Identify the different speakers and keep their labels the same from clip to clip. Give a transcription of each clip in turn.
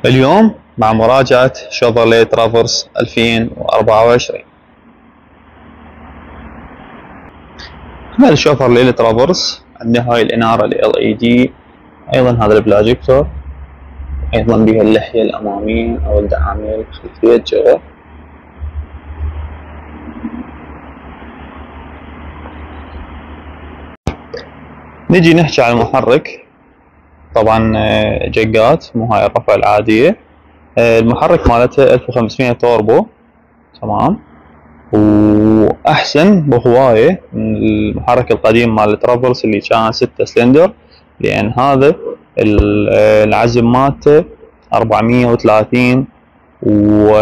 Speaker 1: اليوم مع مراجعة شيفروليه ترافرس 2024. هذا الشيفروليه ترافرس عنده هاي الإنارة ال LED، أيضا هذا البلاجيكتور، أيضا بها اللحية الأمامية أو الدعامية الخلفية جوا. نجي نحكي عن المحرك. طبعا جقات، مو هاي الرفع العادية. المحرك مالته 1500 توربو، تمام، واحسن بهواية من المحرك القديم مال الترافرس اللي كان 6 سلندر، لان هذا العزم مالته 430 و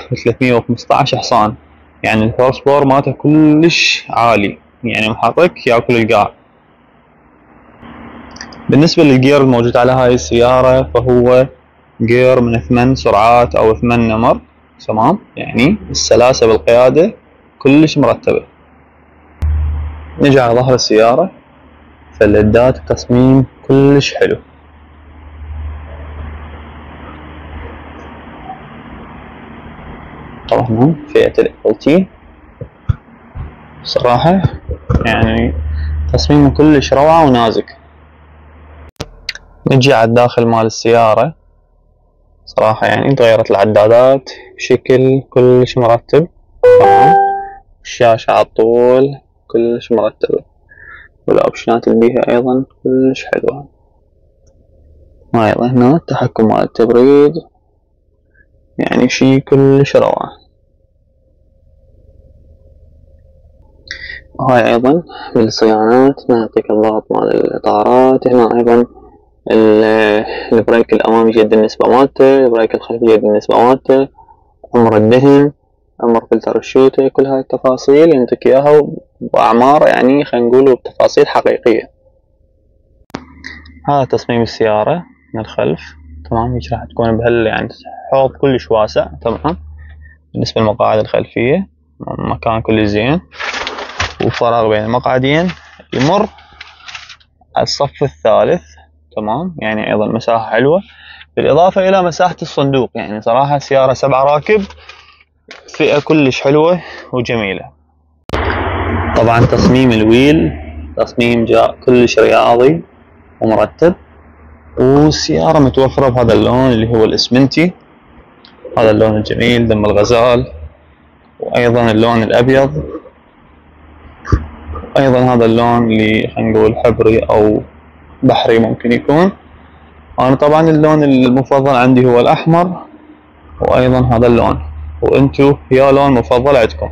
Speaker 1: 315 حصان، يعني الهورس باور مالته كلش عالي، يعني محرك ياكل القاع. بالنسبة للجير الموجود على هاي السيارة فهو جير من 8 سرعات او 8 نمر، تمام، يعني السلاسة بالقيادة كلش مرتبة. نجي على ظهر السيارة، فالليدات التصميم كلش حلو. طبعا فئة ال صراحة يعني تصميمه كلش روعة ونازك. نجي على الداخل مال السيارة، صراحة يعني تغيرت العدادات بشكل كلش مرتب، تمام، الشاشة عالطول كلش مرتبة، والأوبشنات اللي بيها أيضا كلش حلوة. وأيضا هنا التحكم مال التبريد، يعني شي كلش روعة. وهاي أيضا بالصيانات نعطيك الضغط مال الإطارات. هنا أيضا البريك الأمامي جد النسبة مالته، البريك الخلفي جد النسبة مالته، عمر الدهن، عمر فلتر الشوتة، كل هاي التفاصيل ينطيك إياها بأعمار، يعني خلينا نقول بتفاصيل حقيقية. هذا تصميم السيارة من الخلف، تمام، هيك راح تكون يعني حوض كلش واسع، تمام. بالنسبة للمقاعد الخلفية مكان كلش زين، وفراغ بين المقعدين يمر على الصف الثالث، تمام، يعني أيضا مساحة حلوة، بالإضافة إلى مساحة الصندوق. يعني صراحة سيارة 7 راكب، فئة كلش حلوة وجميلة. طبعا تصميم الويل تصميم جاء كلش رياضي ومرتب، والسيارة متوفرة بهذا اللون اللي هو الإسمنتي، هذا اللون الجميل دم الغزال، وأيضا اللون الأبيض، أيضا هذا اللون اللي خلينا نقول حبري أو بحري ممكن يكون. أنا طبعا اللون المفضل عندي هو الأحمر، وأيضا هذا اللون، وأنتو يا لون مفضل عندكم؟